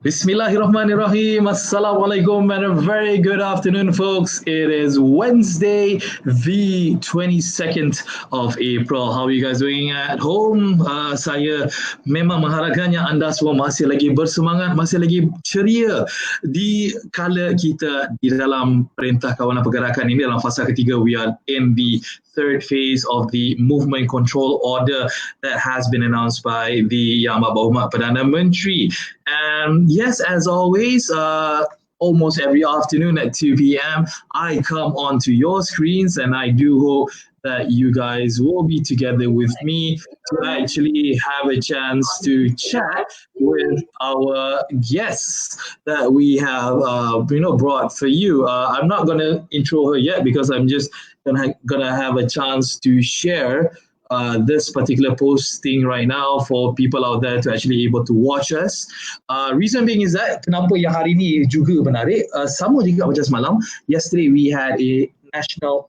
Bismillahirrahmanirrahim. Assalamualaikum and a very good afternoon, folks. It is Wednesday, the 22nd of April. How are you guys doing at home? Saya memang mengharapkannya anda semua masih lagi bersemangat, masih lagi ceria di kala kita di dalam Perintah Kawalan Pergerakan ini dalam fasa ketiga. We are in the third phase of the movement control order that has been announced by the Yang Berhormat Perdana Menteri. And yes, as always, almost every afternoon at 2 p.m., I come onto your screens and I do hope that you guys will be together with me to actually have a chance to chat with our guests that we have brought for you. I'm not going to intro her yet because I'm just gonna have a chance to share this particular posting right now for people out there to actually able to watch us. Reason being is that kenapa yang hari ni juga menarik, sama juga macam semalam. Yesterday we had a national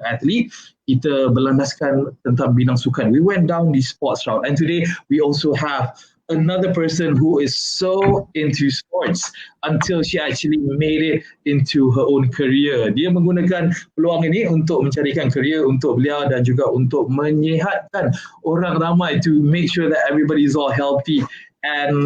athlete. Kita berlandaskan tentang bidang sukan. We went down the sports route, and today we also have another person who is so into sports until she actually made it into her own career. Dia menggunakan peluang ini untuk mencarikan career untuk beliau dan juga untuk menyihatkan orang ramai to make sure that everybody is all healthy and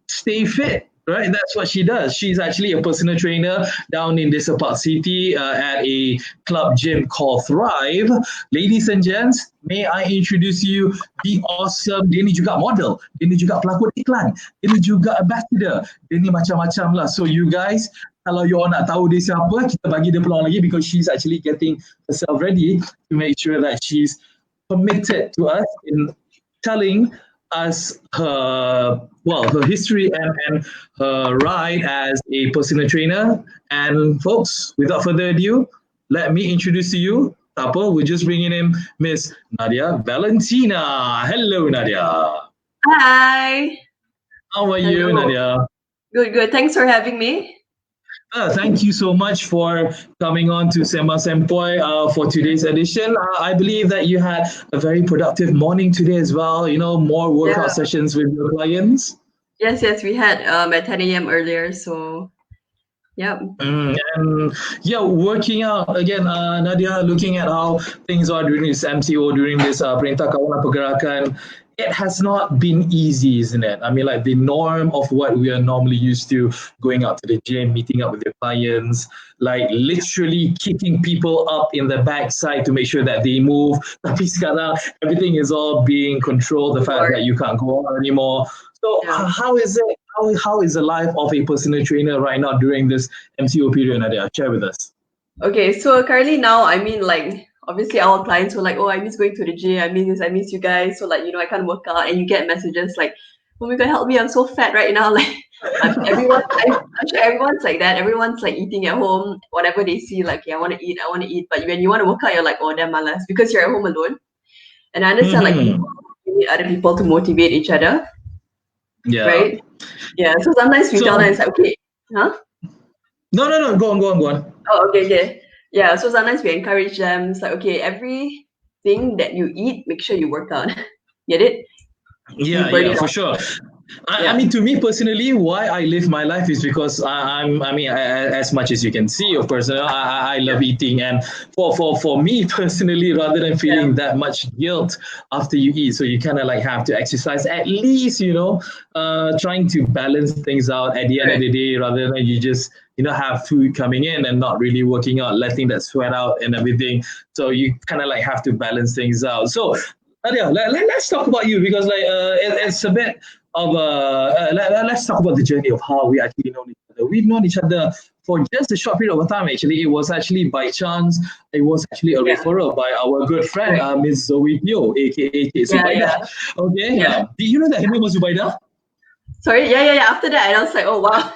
stay fit. Right, that's what she does. She's actually a personal trainer down in Desa Park City at a club gym called Thrive. Ladies and gents, may I introduce you the awesome, dia ni juga model, dia ni juga pelakon iklan, dia ni juga ambassador, dia ni macam-macam lah. So you guys, kalau you all nak tahu dia siapa, kita bagi dia peluang lagi because she's actually getting herself ready to make sure that she's committed to us in telling us her history and her ride as a personal trainer. And folks, without further ado, let me introduce to you, we're just bringing in Miss Nadia Valentina. Hello, Nadia. Hi. How are you, Nadia? Good. Thanks for having me. Thank you so much for coming on to Sempoi for today's edition. I believe that you had a very productive morning today as well, more workout sessions with your clients. Yes, we had at 10 a.m. earlier, so yeah. Working out again, Nadia, looking at how things are during this MCO, during this Perintah Kawalan Pergerakan, it has not been easy, isn't it? I mean, like the norm of what we are normally used to, going out to the gym, meeting up with your clients, like literally kicking people up in the backside to make sure that they move. Tapi sekarang, everything is all being controlled, the fact that you can't go out anymore. So how is it? How is the life of a personal trainer right now during this MCO period, Nadia? Share with us. Okay, so currently now, I mean, like, obviously our clients were like, oh, I miss going to the gym, I miss you guys, so like, I can't work out, and you get messages like, oh my god, help me, I'm so fat right now. Like I'm sure everyone's like that. Everyone's like eating at home, whatever they see, like, yeah, I want to eat, but when you want to work out, you're like, oh, damn, malas, because you're at home alone. And I understand like you need other people to motivate each other, right? So sometimes we tell them, it's like, okay, no, go on. Oh, okay. Yeah, so sometimes we encourage them. It's like, okay, everything that you eat, make sure you work out. Get it? Yeah, for sure. I mean, to me personally, why I live my life is because as much as you can see, of course, I love eating. And for me personally, rather than feeling that much guilt after you eat, so you kind of like have to exercise at least, trying to balance things out at the end of the day, rather than you just, have food coming in and not really working out, letting that sweat out and everything. So you kind of like have to balance things out. So Nadia, let's talk about you because it's a bit of let's talk about the journey of how we actually know each other. We've known each other for just a short period of time. Actually, it was actually by chance. It was actually a referral by our good friend, Miss Zoe Teo, aka Zubaida. Okay. Yeah. Did you know that her name was Zubaida? Sorry. Yeah. After that, I was like, oh wow.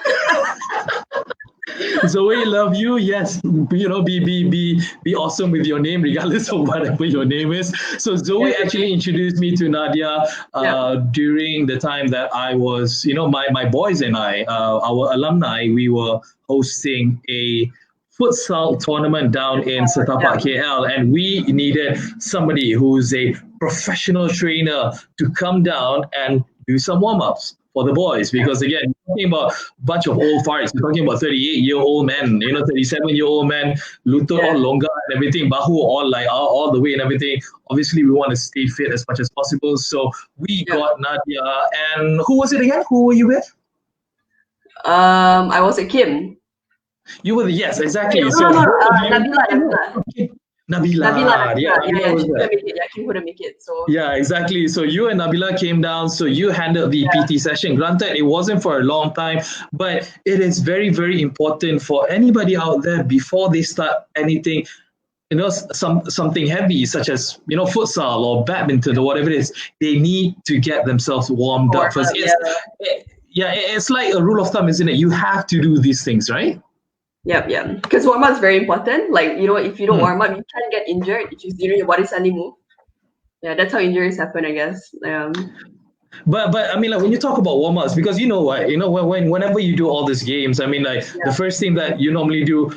Zoe, love you. Yes, be awesome with your name, regardless of whatever your name is. So Zoe actually introduced me to Nadia during the time that I was, my boys and I, our alumni, we were hosting a futsal tournament down in Setapak, KL, and we needed somebody who's a professional trainer to come down and do some warm-ups for the boys, because again, you're talking about a bunch of old farts. You're talking about 38-year-old men, 37-year-old men, lutut all longa and everything, bahu all like all the way and everything. Obviously, we want to stay fit as much as possible. So we got Nadia, and who was it again? Who were you with? I was a Kim. You were yes, exactly. No, so Nabila. Nabila. Yeah, she couldn't make it. Yeah, Kim couldn't make it. So yeah, exactly. So you and Nabila came down. So you handled the PT session. Granted, it wasn't for a long time, but it is very, very important for anybody out there before they start anything. Something heavy such as futsal or badminton or whatever it is. They need to get themselves warmed up first. It's like a rule of thumb, isn't it? You have to do these things, right? Yeah. Because warm up is very important. Like, if you don't warm up, you can get injured. If your body suddenly move. Yeah, that's how injuries happen, I guess. But I mean, like when you talk about warm ups, because whenever you do all these games, I mean, like the first thing that you normally do,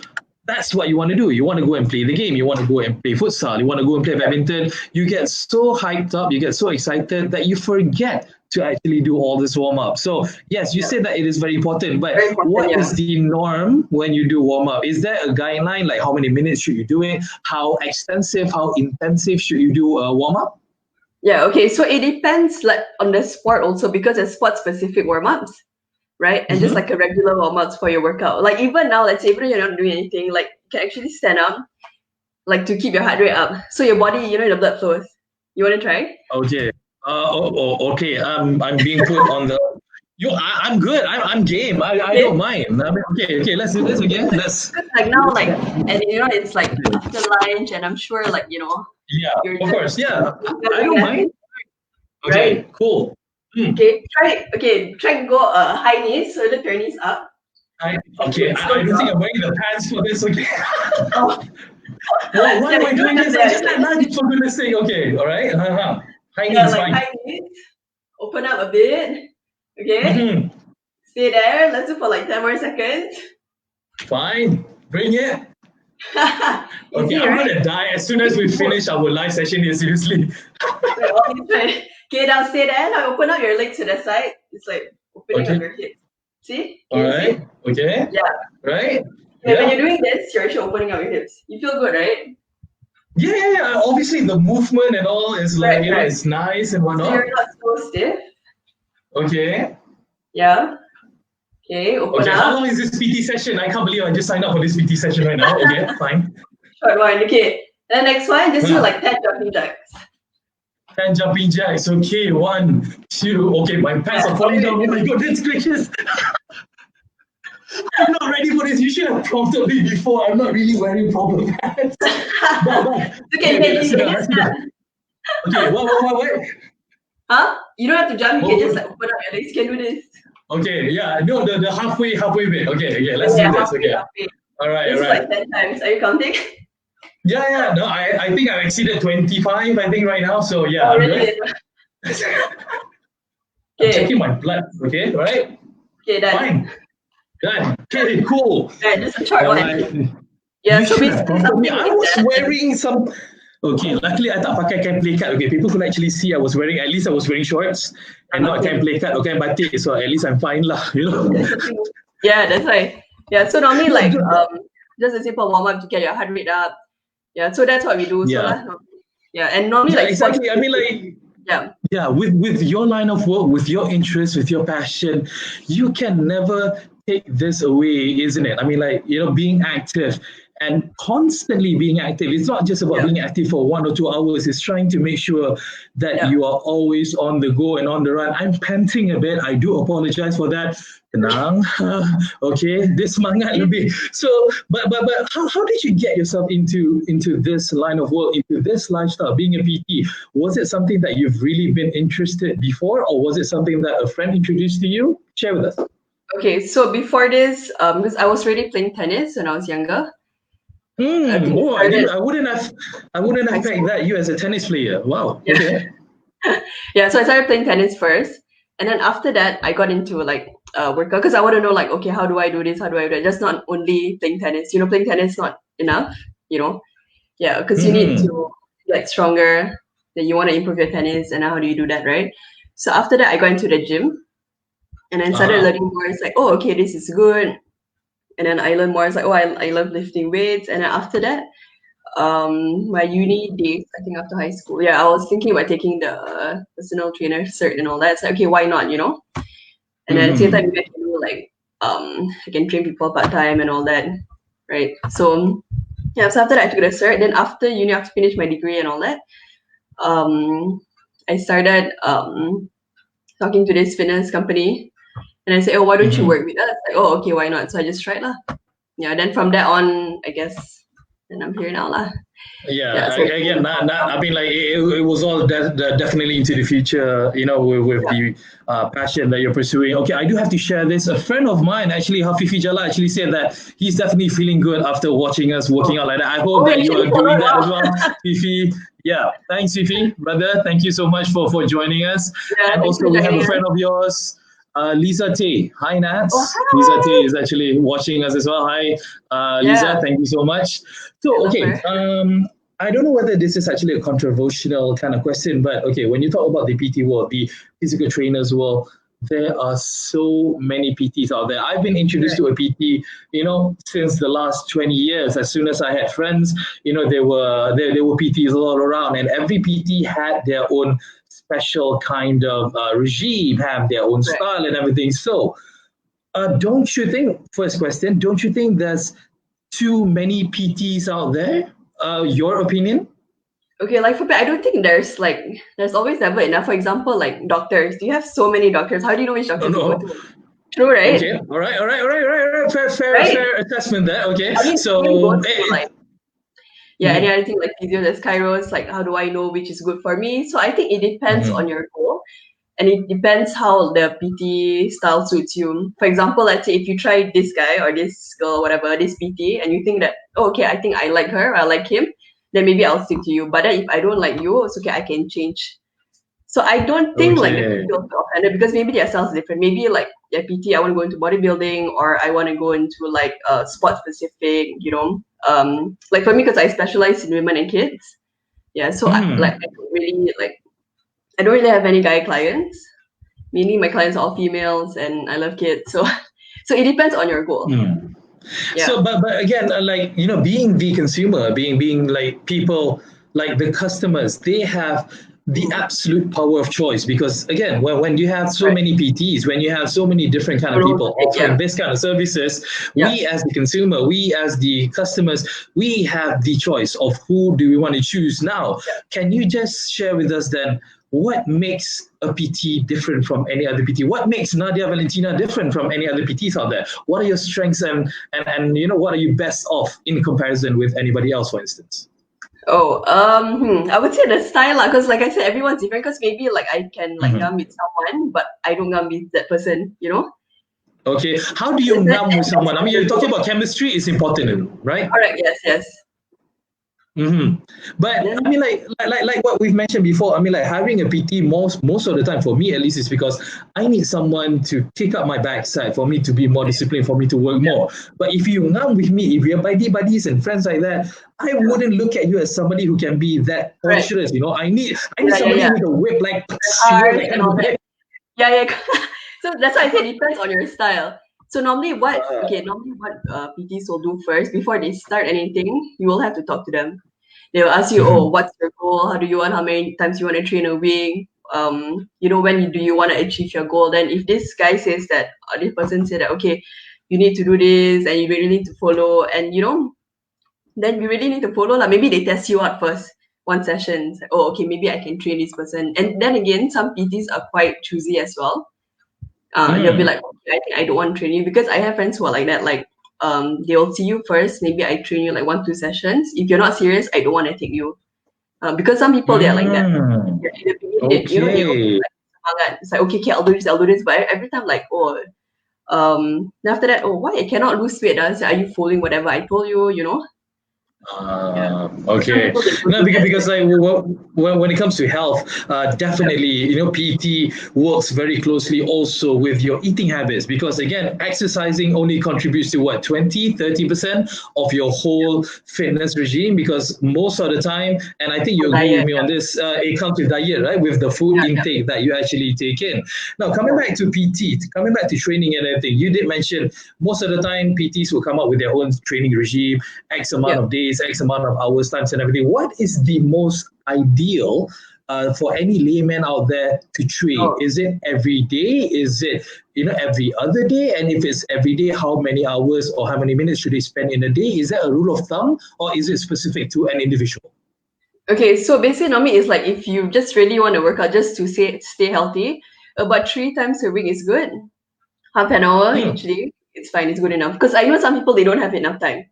that's what you want to do. You want to go and play the game. You want to go and play futsal. You want to go and play badminton. You get so hyped up, you get so excited that you forget to actually do all this warm up. So yes, you said that it is very important, but what is the norm when you do warm up? Is there a guideline, like how many minutes should you do it? How extensive, how intensive should you do a warm up? Yeah, okay. So it depends like on the sport also, because there's sport specific warm ups, right? And just like a regular warm ups for your workout. Like even now, let's say even you're not doing anything, like you can actually stand up, like to keep your heart rate up. So your body, the blood flows. You want to try? Okay. Okay. I'm being put on the. I'm good. I'm game. I don't mind. I mean, okay. Let's do this again. Let's. Like now, like, and it's like after lunch, and I'm sure, like, Yeah, of course. Yeah, I don't mind. Okay, right? Cool. Okay, try and go high knees. So lift your knees up. I don't think I'm wearing the pants for this. Okay. Why am I doing this? I just had lunch, for goodness sake. Okay, all right. High knees, fine. High knees. Open up a bit. Okay. Stay there. Let's do for like 10 more seconds. Fine. Bring it. Okay, I'm gonna die as soon as we finish our live session here, seriously. Okay, now stay there. Now open up your legs to the side. It's like opening up your hips. See? Alright. Okay. Yeah. Right? Yeah. When you're doing this, you're actually opening up your hips. You feel good, right? Yeah. Obviously the movement and all is like, it's nice and whatnot. So you're not so stiff. Okay. Yeah. Okay, open up. How long is this PT session? I can't believe I just signed up for this PT session right now. Okay, fine. Short one. Okay. Then next one, just do like 10 jumping jacks. 10 jumping jacks. Okay, 1, 2. Okay, my pants are falling down. Oh my goodness gracious. I'm not ready for this. You should have prompted me before. I'm not really wearing proper pants. Okay, Okay, what? Huh? You don't have to jump. You can just like open up your legs. You can do this. Okay, yeah. No, the halfway bit. Okay, let's do this. Okay. Halfway. All right. Like 10 times. Are you counting? Yeah. No, I think I've exceeded 25, I think, right now. So, yeah. I'm really? I'm checking my blood. Okay, all right? Okay, done. Fine. Done. Okay, cool. Right, just a short one. Yeah, so basically I was wearing some... Okay, luckily I tak pakai kain play cut. Okay, people could actually see I was wearing shorts and not kain play cut or kain batik. So at least I'm fine lah, Yeah, that's right. Yeah, so normally like just a simple warm up to get your heart rate up. Yeah, so that's what we do. Yeah. So, and normally like exactly. I mean like with your line of work, with your interest, with your passion, you can never take this away, isn't it? I mean, like, being active and constantly being active. It's not just about being active for 1 or 2 hours. It's trying to make sure that you are always on the go and on the run. I'm panting a bit. I do apologize for that. Tenang. Okay, this semangat lebih. So, but how did you get yourself into this line of work, into this lifestyle, being a PT? Was it something that you've really been interested before, or was it something that a friend introduced to you? Share with us. Okay, so before this, because I was already playing tennis when I was younger. I wouldn't have pegged that you as a tennis player. Wow. Okay. Yeah, so I started playing tennis first, and then after that, I got into like workout because I want to know like, okay, how do I do this? How do I do that? Just not only playing tennis. Playing tennis not enough. Yeah, because you need to get stronger. Then you want to improve your tennis, and how do you do that, right? So after that, I got into the gym. And then started Uh-huh. learning more. It's like, oh, okay, this is good. And then I learned more. It's like, oh, I love lifting weights. And then after that, my uni days, I think after high school, yeah, I was thinking about taking the personal trainer cert and all that. It's like, okay, why not, you know? And then at the same time, Mm-hmm. maybe I can do like, I can train people part time and all that, right? So yeah, so after that, I took the cert. Then after uni, after finish my degree and all that, um, I started talking to this fitness company, and I said, oh, why don't you Mm-hmm. work with us? Like, oh, okay, why not? So I just tried lah. Yeah, then from that on, I guess, then I'm here now lah. Yeah, Yeah, so again, I mean, like it was all definitely into the future, with yeah. the passion that you're pursuing. Okay, I do have to share this. A friend of mine, actually, Hafifi Jala, actually said that he's definitely feeling good after watching us Oh, working out like that. I hope oh, that you you should are follow doing it that as up. well, Fifi. Yeah, thanks, Fifi, brother. Thank you so much for joining us. Yeah, And thanks also, for we have joining a us. friend of yours, Lisa Tay. Hi, Oh, Nats. Lisa Tay hi. is actually watching us as well. Hi, Lisa. Yeah, Thank you so much. I So, love okay, her. I don't know whether this is actually a controversial kind of question, but okay, when you talk about the PT world, the physical trainers world, there are so many PTs out there. I've been introduced Right, to a PT, since the last 20 years. As soon as I had friends, there were PTs all around, and every PT had their own special kind of regime, have their own right. style and everything. So, don't you think? First question: don't you think there's too many PTs out there? Your opinion? Okay, like for me, I don't think there's always ever enough. For example, like doctors. You have so many doctors. How do you know which No, doctor to go no. to? True, right? Okay. All right. All right. All right. All right. All right. Fair, fair, Right? fair assessment there. Okay. I mean, even go So, to like yeah, any mhm, other thing like physio, there's chiros. Like, how do I know which is good for me? So I think it depends on mhm, your goal, and it depends how the PT style suits you. For example, let's say if you try this guy or this girl, whatever, this PT, and you think that, oh, okay, I think I like her, I like him, then maybe I'll stick to you. But then if I don't like you, it's okay, I can change. So I don't think like the PT okay. will be offended because maybe their style's different. Maybe like yeah, PT, I want to go into bodybuilding or I want to go into like sport specific, like for me because I specialize in women and kids. Yeah, so Hmm. I don't really have any guy clients. Meaning my clients are all females and I love kids. So so it depends on your goal. Hmm. Yeah. So, but again, like being the consumer, being like people, like the customers, they have the Mhm. absolute power of choice because again, when you have so Right. many PTs, when you have so many different kind Don't of know what to people pick. Yeah. offering this kind of services, Yeah. we as the consumer, we as the customers, we have the choice of who do we want to choose now. Yeah. Can you just share with us then what makes a PT different from any other PT? What makes Nadia Valentina different from any other PTs out there? What are your strengths and what are you best off in comparison with anybody else, for instance? Oh, I would say the style lah, because like I said, everyone's different. Because maybe like I can like Mm-hmm. gum with someone, but I don't gum with that person. You know, Okay, how do you that ngam with depends someone? I on mean, your you're talking goal. about chemistry is important, right? Correct. Yes. Yes. Mm-hmm. But I Then mean, like what we've mentioned before. I mean, like hiring a PT most of the time for me at least is because I need someone to kick up my backside for me to be more disciplined, for me to work yeah. more. But if you ngam with me, if we're buddies and friends like that, I Yeah. wouldn't look at you as somebody who can be that Correct. torturous. I need Yeah. Yeah. somebody Yeah. with a whip, like The cars that and kind all of that. whip. Yeah. Yeah. So that's why I said it depends on your style. So Uh, normally what PTs will do first before they start anything, you will have to talk to them. They will ask you, oh, mhm. what's your goal? How do you want? How many times you want to train a week? When do you want to achieve your goal? Then if this guy says that, or this person said that, okay, you need to do this and you really need to follow, and then you really need to follow. Like maybe they test you out first, one session. It's like, oh, okay, maybe I can train this person. And then again, some PTs are quite choosy as well. They'll be Mm. like, okay, I think I don't want to train you because I have friends who are like that. Like, they'll see you first. Maybe I train you like 1-2 sessions. If you're not serious, I don't want to take you. Because some people they're like that. Mm. Yeah, in the beginning, they will be Okay. like semangat. It's like okay, I'll do this, I'll do this. But every time like then after that, oh, why I cannot lose weight? So are you following whatever I told you? Some Okay. people they don't No, do that. because like when it comes to health, definitely PT works very closely also with your eating habits because again, exercising only contributes to what 20-30% of your whole fitness regime because most of the time, and I think For you agree with diet. me on this, it comes with diet, right? With the food Yeah, yeah, intake that you actually take in. Now, coming yeah, back to PT, coming back to training and everything, you did mention most of the time PTs will come up with their own training regime X yeah. amount of days, X amount of hours, times, and everything. What is the most ideal for any layman out there to train? Oh, Is it every day? Is it every other day? And if it's every day, how many hours or how many minutes should they spend in a day? Is that a rule of thumb, or is it specific to an individual? okay. So basically, normally it's like if you just really want to work out just to stay healthy, about 3 times a week is good. Half an hour Hmm. usually, it's fine. It's good enough. Because I know some people they don't have enough time.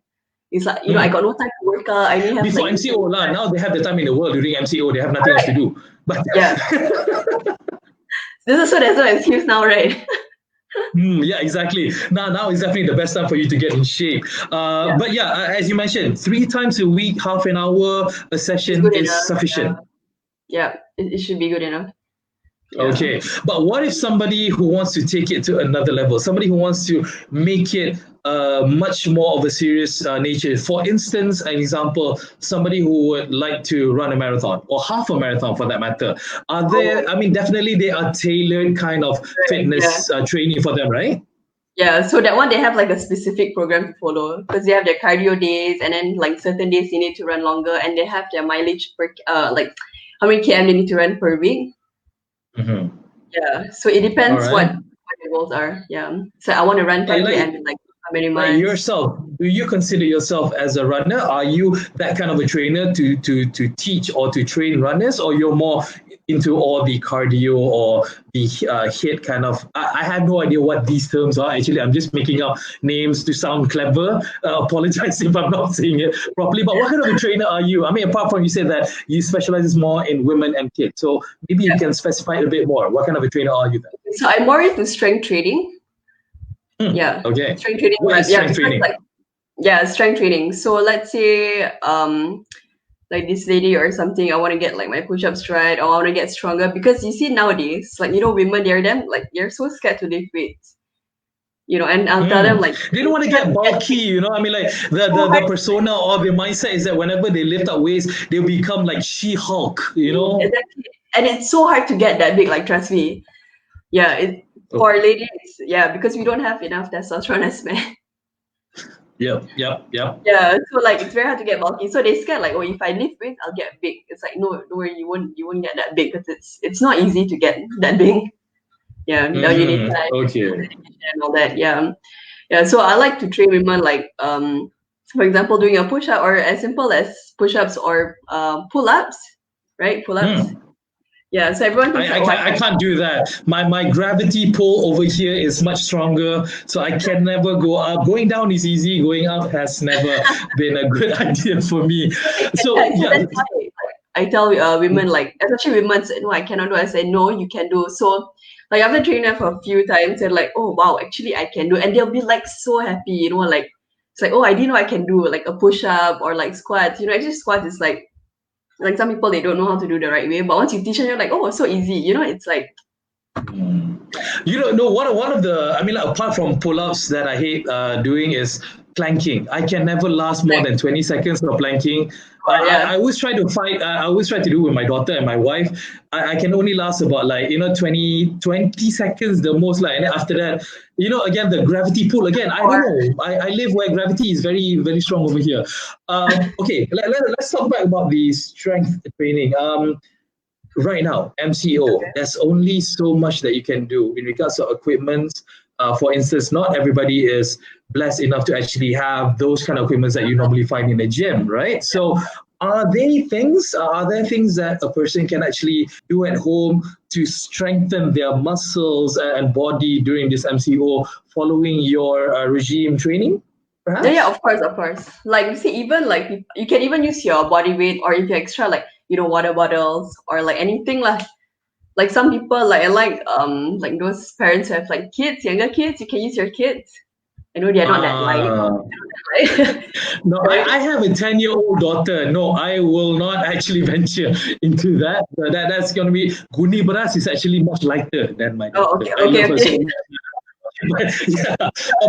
It's like I got Hmm. no time to work out. I only have Before like this MCO many lah, time. now they have the time in the world during MCO. They have nothing else to Correct. do. But Yeah. This is so there's no excuse now, right? Yeah, exactly. Now is definitely the best time for you to get in shape. Yeah. But yeah, as you mentioned, 3 times a week, half an hour a It's session good is enough. Yeah. sufficient. Yeah. It should be good enough. Yeah. Okay, but what if somebody who wants to take it to another level, somebody who wants to make it much more of a serious nature? For instance, an example, somebody who would like to run a marathon or half a marathon for that matter. Are there, Oh, I mean, definitely they are tailored kind of correct. Yeah. fitness training for them, right? Yeah. So that one they have like a specific program to follow because they have their cardio days and then like certain days they need to run longer and they have their mileage per like how many km they need to run per week. Hmm. Yeah. So it All depends right. what your goals are. Yeah. So I want to run Like, 10 like km in like how many like months? yourself, do you consider yourself as a runner? Are you that kind of a trainer to teach or to train runners, or you're more into all the cardio or the hit kind of? I have no idea what these terms are. Actually, I'm just making up names to sound clever. Apologize if I'm not saying it properly. But what kind of a trainer are you? I mean, apart from you said that you specialize more in women and kids, so maybe you can specify a bit more. What kind of a trainer are you then? So I'm more into strength training. Yeah. Okay. Strength training, What but is yeah, strength because training? like yeah, strength training. So let's say like this lady or something, I want to get like my push-ups right or I want to get stronger because you see nowadays, like women they're so scared to lift weights. And I'll tell them like They don't if want to you have get to get bulky, I mean, like so the hard persona or the mindset is that whenever they lift up weights, they'll become like She-Hulk. exactly. And it's so hard to get that big, like trust me. Yeah, it Oh, for ladies, yeah, because we don't have enough testosterone as men. yep, yep, yep. Yeah, so like it's very hard to get bulky. So they scared like, oh, if I lift weights, I'll get big. It's like no, don't worry, you won't get that big because it's not easy to get that big. Yeah, now you need time Okay. and all that. Yeah, yeah. So I like to train women like for example, doing a push up or as simple as push ups or pull ups, right? Pull ups. Hmm. Yeah. So everyone thinks like, oh, I I can't. can't do that. My gravity pull over here is much stronger, so I can never go up. Going down is easy. Going up has never been a good idea for me. So they So can, so yeah. that's why I tell women like, especially women, say, no, I cannot do. I say, no, you can do. So like after training them for a few times, they're like, oh wow, actually I can do, and they'll be like so happy, like it's like, oh, I didn't know I can do like a push up or like squats. Actually squats is like some people they don't know how to do the right way, but once you teach them, you're like, oh, so easy. It's like You don't know one of the I mean like, apart from pull-ups that I hate doing is planking. I can never last more than 20 seconds of planking. yeah, I always try to fight I always try to do with my daughter and my wife. I can only last about like 20 seconds the most like and then after that again the gravity pull again I don't or know I live where gravity is very very strong over here. Okay, let's talk about the strength training. Right now, MCO, there's only so much that you can do in regards to equipment. For instance, not everybody is blessed enough to actually have those kind of equipments that you normally find in a gym, right? So, are there things that a person can actually do at home to strengthen their muscles and body during this MCO following your regime training, yeah, perhaps? of course, of course. Like you see, even like you can even use your body weight or if you extra like water bottles or like anything like some people like I like those parents who have like kids, younger kids, you can use your kids I know they're not that light. Ah. No, I have a 10-year-old daughter. No, I will not actually venture into that. That's going to be Guni Beras is actually much lighter than my Oh, daughter. okay, I love okay, her so okay. much. But, yeah,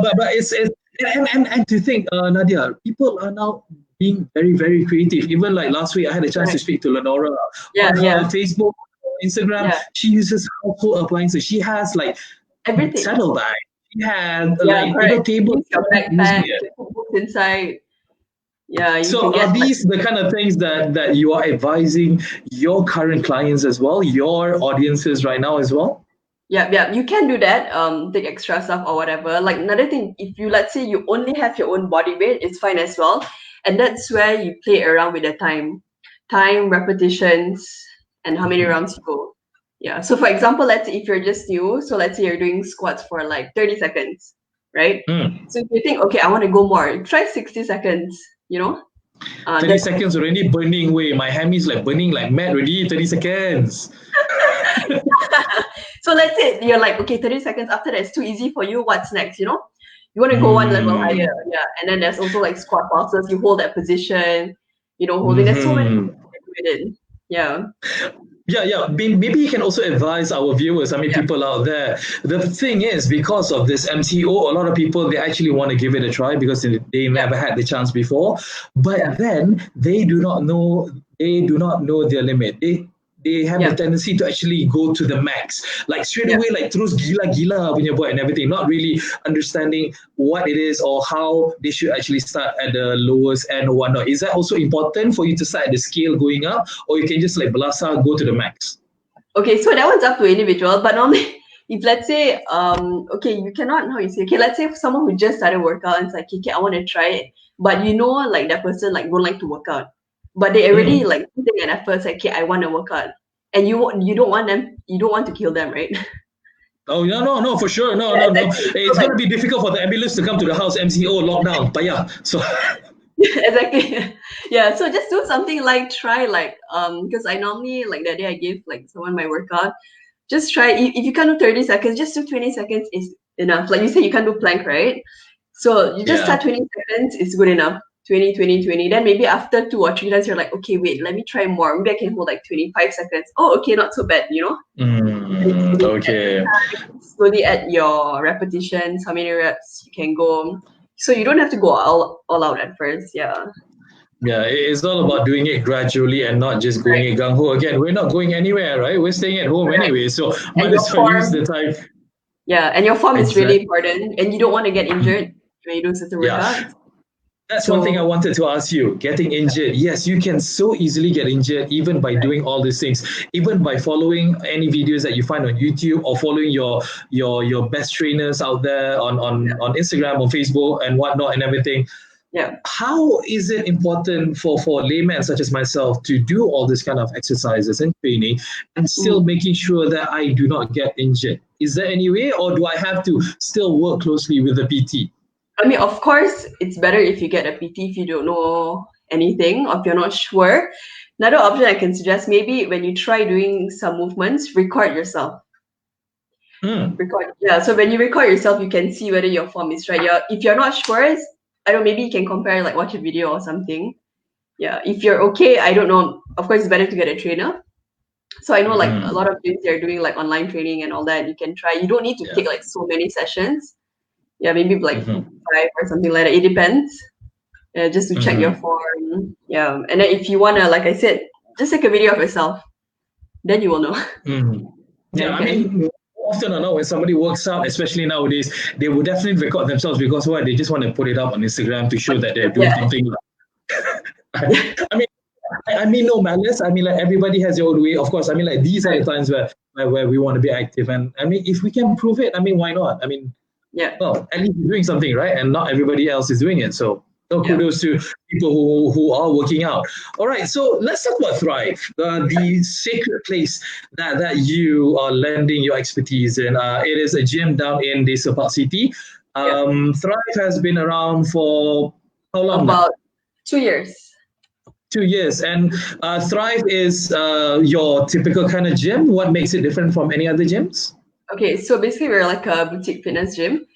but it's and to think, Nadia, people are now being very very creative. Even like last week, I had a chance to Right. speak to Lenora Yeah, on her yeah, Facebook, Instagram. yeah. She uses household appliances. She has like Everything. saddlebag. She had Yeah, like correct. table Use your using backpack, it. you put books inside. Yeah, you can So are get like, these the kind of things that you are advising your current clients as well, your audiences right now as well? yeah, yeah, you can do that. Take extra stuff or whatever. Like another thing, if you let's say you only have your own body weight, it's fine as well. And that's where you play around with the time, repetitions, and how many rounds you go. Yeah. So for example, let's say if you're just new, so let's say you're doing squats for like 30 seconds, right? Hmm. So if you think, okay, I want to go more, try 60 seconds, you know? 30 That's seconds already burning way. My hammies like burning like mad already. 30 seconds. so let's say you're like, okay, 30 seconds after that, it's too easy for you. What's next? You know, you want to go one level higher. Mm. Yeah. And then there's also like squat pulses. You hold that position, holding. There's so many things Hmm. you can do with it. Yeah. Yeah. Maybe you can also advise our viewers, Yeah. people out there. The thing is, because of this MTO, a lot of people, they actually want to give it a try because they Yeah. never had the chance before. But Yeah. then they do not know their limit. They have the Yeah. tendency to actually go to the max, like straight Yeah. away, like terus gila punya buat and everything, not really understanding what it is or how they should actually start at the lowest end or whatnot. Is that also important for you to start at the scale going up, or you can just like blasa go to the max? Okay. So that one's up to individual, but normally. If let's say, okay, you cannot, how you say, okay, let's say someone who just started workout and it's like, okay, I want to try it, but like that person like don't like to work out, but they already Mm. like putting an effort, it's like, okay, I want to work out, and you don't want them, you don't want to kill them, right? Oh no, for sure, Yeah, no. exactly. So It's like, gonna be difficult for the ambulance to come to the house. MCO lockdown, payah. So exactly. Yeah. So just do something like try like because I normally like that day I give like someone my workout. Just try if you can't do 30 seconds, just do 20 seconds is enough. Like you say you can't do plank, right? So you just yeah. start 20 seconds is good enough. 20, 20, 20. Then maybe after 2 or 3 times you're like, okay, wait, let me try more. Maybe I can hold like 25 seconds. Oh, okay, not so bad, Then Mm, okay. slowly add your repetitions, how many reps you can go. So you don't have to go all out at first. Yeah. Yeah, it's all about doing it gradually and not just going Correct. it gung ho. Again, we're not going anywhere, right? We're staying at home Correct. anyway, so And might your as well use form, the time. yeah, and your form is really Exactly. important. And you don't want to get injured when you do certain Yeah, workouts. that's one thing I So wanted to ask you. Getting injured. Yes, you can so easily get injured even by right. doing all these things, even by following any videos that you find on YouTube or following your best trainers out there on Instagram or Facebook and whatnot and everything. Yeah. How is it important for laymen such as myself to do all this kind of exercises and training and still Mhm. making sure that I do not get injured? Is there any way, or do I have to still work closely with the PT? I mean, of course, it's better if you get a PT if you don't know anything or if you're not sure. Another option I can suggest, maybe when you try doing some movements, record yourself. Mm, Record, yeah. So when you record yourself, you can see whether your form is right. If you're not sure, I don't know, maybe you can compare, like watch a video or something. Yeah. If you're okay, I don't know. Of course, it's better to get a trainer. So I know like a lot mm, of gyms they're doing like online training and all that. You can try. You don't need to yeah. take like so many sessions. Yeah, maybe like Mm-hmm, 5 or something like that. It depends. Just to check your mm-hmm, form. Yeah. And then if you wanna, like I said, just take a video of yourself. Then you will know. mm-hmm. Yeah, Yeah, you I can. mean, often or not, when somebody works out, especially nowadays, they will definitely record themselves because why? They just want to put it up on Instagram to show that they're doing Yeah. something. I mean, I mean, no malice. I mean, like everybody has their own way. Of course, I mean, like these are Right. the times where we want to be active, and I mean, if we can prove it, I mean, why not? I mean, Yeah. well, at least you're doing something, right? And not everybody else is doing it. So, no Yeah. kudos to people who are working out. All right, so let's talk about Thrive, the sacred place that you are lending your expertise in. It is a gym down in the Sepak City. Yeah. Thrive has been around for how long now? About 2 years. 2 years. And Thrive is your typical kind of gym. What makes it different from any other gyms? Okay, so basically we're like a boutique fitness gym.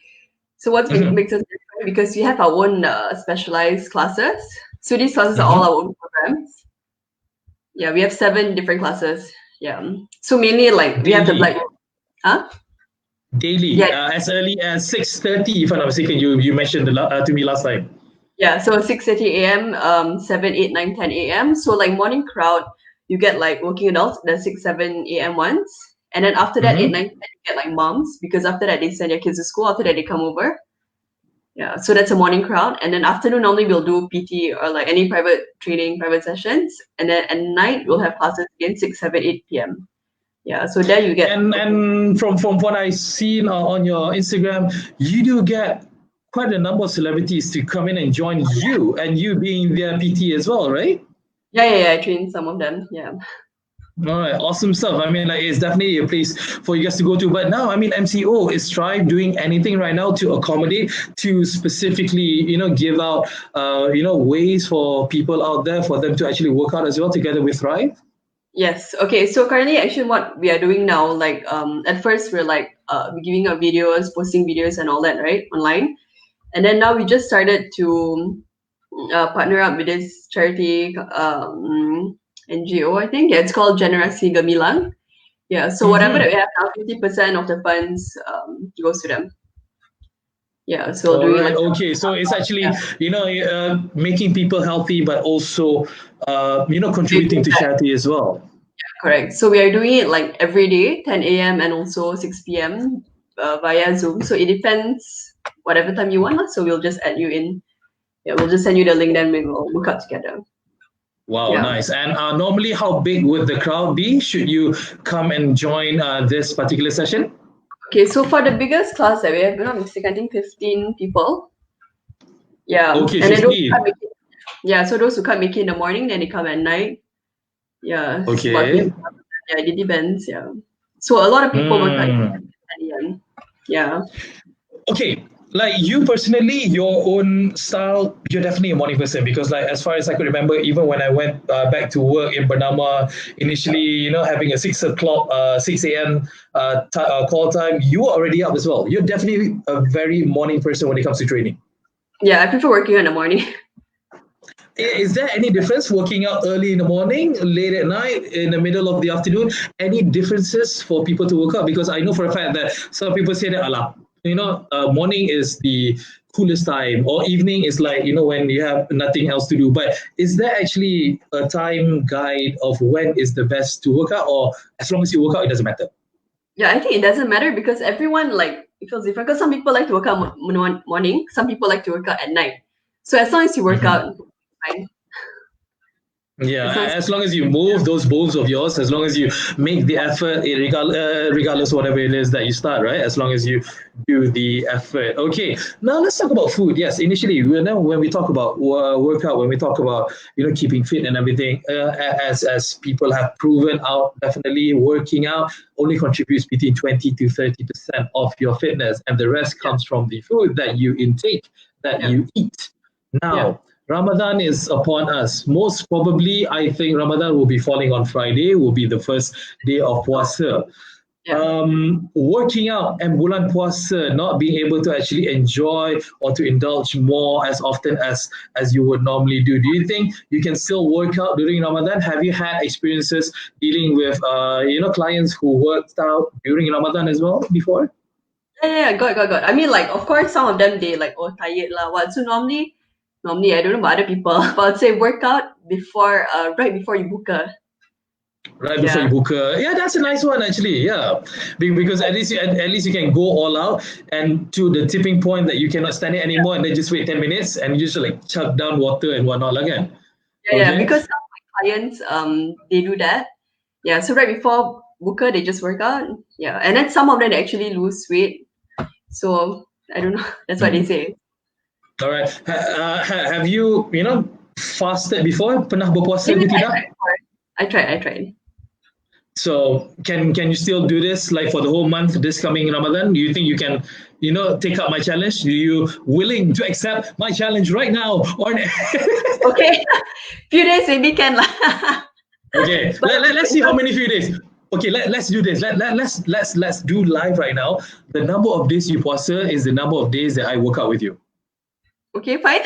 So what Mm-hmm. makes us different, because we have our own specialized classes. So these classes are all Mm-hmm. our own programs. Yeah, we have 7 different classes. Yeah. So mainly like we have the Daily. black. Huh? Daily, Yeah. as early as 6:30, if I'm not mistaken. You mentioned to me last time. Yeah. So 6:30 a.m., 7, 8, 9, 10 a.m. So like morning crowd, you get like working adults, the 6, 7 a.m. ones. And then after that, 8, 9, Mm-hmm. 10, you get like moms, because after that they send their kids to school. After that they come over. Yeah. So that's a morning crowd. And then afternoon normally we'll do PT or like any private training, private sessions. And then at night we'll have classes again, 6, 7, 8 p.m. Yeah. So there you get. And from what I've seen on your Instagram, you do get quite a number of celebrities to come in and join you, and you being their PT as well, right? Yeah, yeah, yeah. I train some of them. Yeah. All right, awesome stuff. I mean, like it's definitely a place for you guys to go to. But now, I mean, MCO, is Strive doing anything right now to accommodate, to specifically, give out, ways for people out there for them to actually work out as well together with Thrive? Yes. Okay. So currently, actually, what we are doing now, like, at first we're like, we're giving out videos, posting videos, and all that, right, online. And then now we just started to partner up with this charity NGO. I think, yeah, it's called Generasi Gemilang. Yeah. So whatever that we Mm-hmm. have now, 50% of the funds goes to them. Yeah. So All doing right. like, Okay. So it's yeah, actually, making people healthy, but also, contributing to charity as well. correct. So we are doing it like every day, 10 a.m. and also 6 p.m. Via Zoom. So it depends whatever time you want. Lah. So we'll just add you in. Yeah, we'll just send you the link, then we will work out together. Wow, Yeah. nice. And normally, how big would the crowd be? Should you come and join this particular session? Okay, so for the biggest class that we have, if I'm not mistaken, I think 15 people. Yeah. Okay, And then those who 15. can't make it, yeah, so those who can't make it in the morning, then they come at night. Yeah. It's about 15. Okay. Yeah, it depends. Yeah. So a lot of people work out Hmm. at the end. Yeah. Okay, like you personally, your own style, you're definitely a morning person because, like, as far as I could remember, even when I went back to work in Bernama, initially, having a 6 o'clock, 6 a.m. Call time, you were already up as well. You're definitely a very morning person when it comes to training. Yeah, I prefer working in the morning. Is there any difference working out early in the morning, late at night, in the middle of the afternoon? Any differences for people to work out? Because I know for a fact that some people say that, Allah, morning is the coolest time, or evening is like, when you have nothing else to do. But is there actually a time guide of when is the best to work out, or as long as you work out, it doesn't matter? Yeah, I think it doesn't matter because everyone like it feels different. Because some people like to work out morning, some people like to work out at night. So as long as you work Mm-hmm. out, fine. Yeah, As long as as long as you move those bones of yours, as long as you make the effort, regardless whatever it is that you start, right? As long as you do the effort. Okay, now let's talk about food. Yes, initially, when we talk about workout, when we talk about keeping fit and everything, as people have proven out, definitely working out only contributes between 20 to 30% of your fitness, and the rest yeah, comes from the food that you intake, that yeah, you eat. yeah, Now, Ramadan is upon us. Most probably, I think Ramadan will be falling on Friday, will be the first day of puasa. yeah. Working out and bulan puasa, not being able to actually enjoy or to indulge more as often as you would normally do. Do you think you can still work out during Ramadan? Have you had experiences dealing with clients who worked out during Ramadan as well before? Yeah, got. I mean, like, of course, some of them they like, oh, tired lah. What? So normally, I don't know about other people, but I'd say workout before, right before you buka. Right before you Yeah, book yeah, that's a nice one actually. Yeah, because at least you can go all out and to the tipping point that you cannot stand it anymore, and then just wait 10 minutes and you just like chug down water and whatnot again. yeah. Okay. Because some of my clients, they do that. Yeah, so right before buka, they just work out. Yeah, and then some of them they actually lose weight. So I don't know. That's what they Mm. say. All right. Have you fasted before? Pernah berpuasa Even ke I tidak? tried before. I tried. So can you still do this like for the whole month this coming Ramadan? Do you think you can take up my challenge? Are you willing to accept my challenge right now or Okay, few days maybe can lah. okay, But let's see how many few days. Okay, let's do this. Let's do live right now. The number of days you puasa is the number of days that I work out with you. Okay, fine.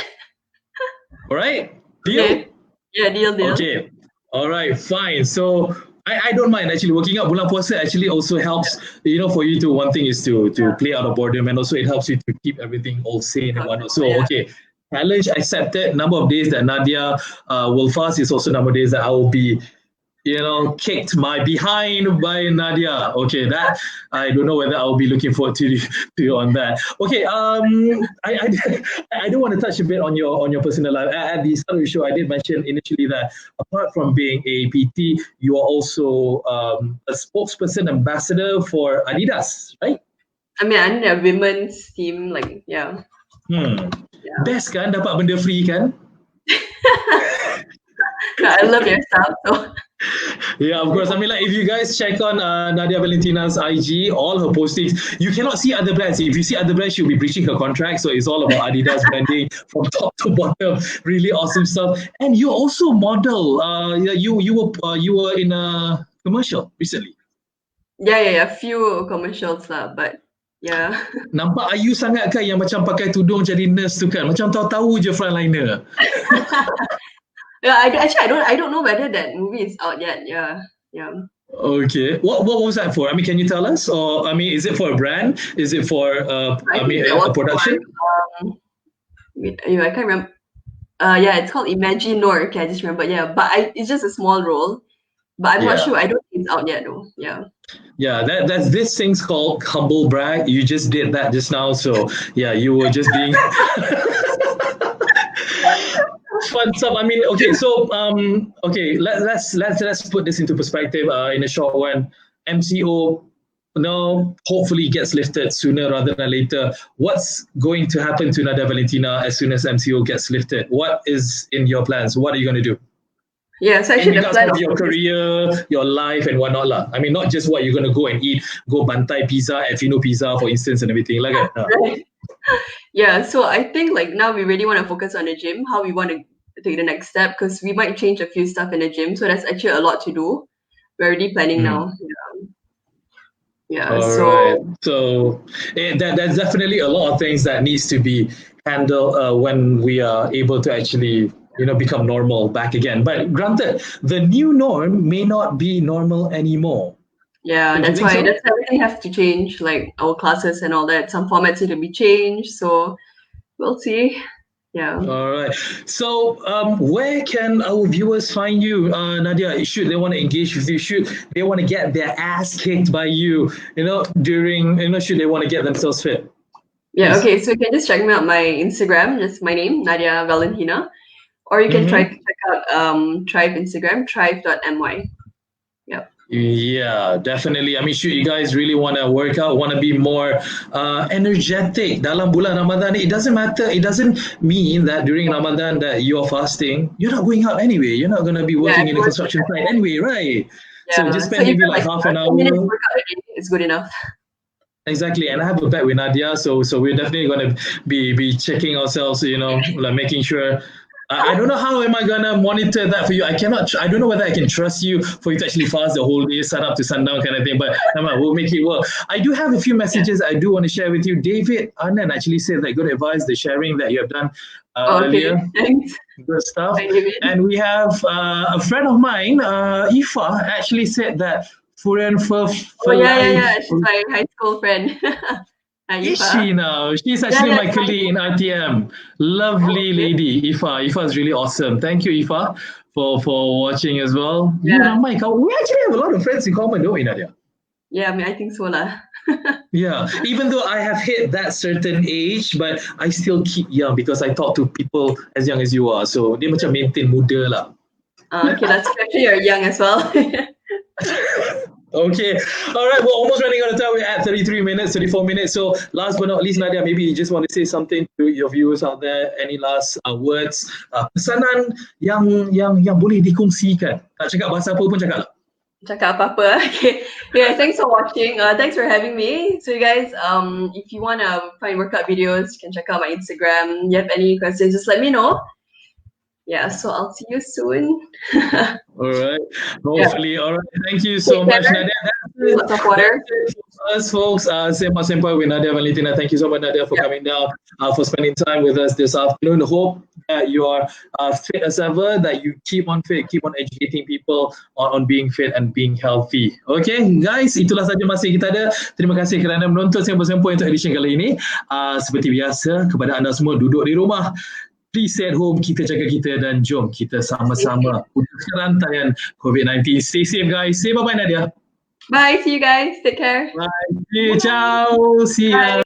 All right? Deal? Okay. Yeah, deal. Okay. All right, fine. So I don't mind actually working out. Bulan puasa actually also helps, for you to, one thing is to play out of boredom, and also it helps you to keep everything all sane and whatnot. So, okay. Challenge accepted. Number of days that Nadia will fast is also number of days that I will be kicked my behind by Nadia. Okay, that I don't know whether I'll be looking forward to you on that. Okay, I do want to touch a bit on your personal life. At the start of the show, I did mention initially that apart from being a PT, you are also a spokesperson ambassador for Adidas, right? I mean, I'm a women's team, yeah. Best kan dapat benda free kan? I love your stuff, so. Yeah, of course. I mean, like, if you guys check on Nadia Valentina's IG, all her postings, you cannot see other brands. If you see other brands, she'll be breaching her contract. So it's all about Adidas branding from top to bottom. Really awesome stuff. And you also model. You were in a commercial recently. Yeah. Few commercials lah, but yeah. Nampak Ayu sangat kan yang macam pakai tudung jadi nurse tu kan? Macam tahu-tahu je frontliner. Yeah, I don't know whether that movie is out yet. Yeah. Okay. What was that for? I mean, can you tell us? Or I mean, is it for a brand? Is it for a production? I can't remember. Yeah, it's called Imagine Nor. Okay, I just remember. Yeah, but it's just a small role. But I'm not sure. I don't think it's out yet though. Yeah. Yeah, that's this thing's called humble brag. You just did that just now, so yeah, you were just being fun stuff. I mean, okay, so okay, let's put this into perspective. In a short one, MCO hopefully gets lifted sooner rather than later. What's going to happen to Nadia Valentina as soon as MCO gets lifted? What is in your plans? What are you going to do? Yeah, so actually in regards of your career, your life, and whatnot lah. I mean, not just what you're gonna go and eat, go bantai pizza at Fino Pizza, for instance, and everything like that. Right. Yeah, so I think now we really want to focus on the gym, how we want to take the next step, because we might change a few stuff in the gym. So that's actually a lot to do. We're already planning now. Yeah. Right. So that's definitely a lot of things that needs to be handled when we are able to actually become normal back again. But granted, the new norm may not be normal anymore. Yeah, that's why everything has to change, like our classes and all that. Some formats need to be changed, so we'll see. Yeah. All right. So where can our viewers find you, Nadia? Should they want to engage with you? Should they want to get their ass kicked by you, during, should they want to get themselves fit? Yeah, okay. So you can just check me out my Instagram, just my name, Nadia Valentina. Or you can try to check out Tribe Instagram, tribe.my. Yep. Yeah, definitely. I mean, should you guys really want to work out, want to be more energetic dalam bulan Ramadan, it doesn't matter. It doesn't mean that during Ramadan that you're fasting. You're not going out anyway. You're not going to be working in a construction site anyway, right? Yeah. So just spend maybe like half an hour. It's good enough. Exactly, and I have a bet with Nadia, so we're definitely going to be checking ourselves, like making sure. I don't know how am I gonna monitor that for you. I don't know whether I can trust you for you to actually fast the whole day, sun up to sundown kind of thing, but we'll make it work. I do have a few messages I do want to share with you. David Anand actually said that good advice, the sharing that you have done earlier. Thanks. Good stuff. And we have a friend of mine, Ifa, actually said that Furian for yeah. She's my high school friend. Is she now? She's actually my colleague in RTM. Lovely lady, Ifa. Ifa is really awesome. Thank you, Ifa, for watching as well. Yeah. Mike, we actually have a lot of friends in common, don't we, Nadia? Yeah, I mean, I think so lah. Yeah, even though I have hit that certain age, but I still keep young because I talk to people as young as you are. So dia macam maintain muda lah. Okay, that's actually you're young as well. Okay. All right. We're almost running out of time. We're at 34 minutes. So last but not least, Nadia, maybe you just want to say something to your viewers out there. Any last words? Pesanan yang boleh dikongsikan. Nak cakap bahasa apa pun cakap lah. Cakap apa-apa. Okay. Yeah, thanks for watching. Thanks for having me. So you guys, if you want to find workout videos, you can check out my Instagram. You have any questions, just let me know. yeah, so I'll see you soon. All right. Hopefully. All right. Thank you so Take much, care. Nadia. Lots of water. That's it for us, folks. Sempoi with Nadia Valentina. Thank you so much, Nadia, for Yeah. coming down, for spending time with us this afternoon. Hope that you are fit as ever, that you keep on fit, keep on educating people on being fit and being healthy. Okay, guys, itulah saja masa kita ada. Terima kasih kerana menonton Sempoi untuk edisi kali ini. Seperti biasa, kepada anda semua duduk di rumah, please stay at home, kita jaga kita dan jom kita sama-sama putuskan rantaian COVID-19. Stay safe, guys. Say bye-bye, Nadia. Bye. See you guys. Take care. Bye. Ciao. See ya. Bye.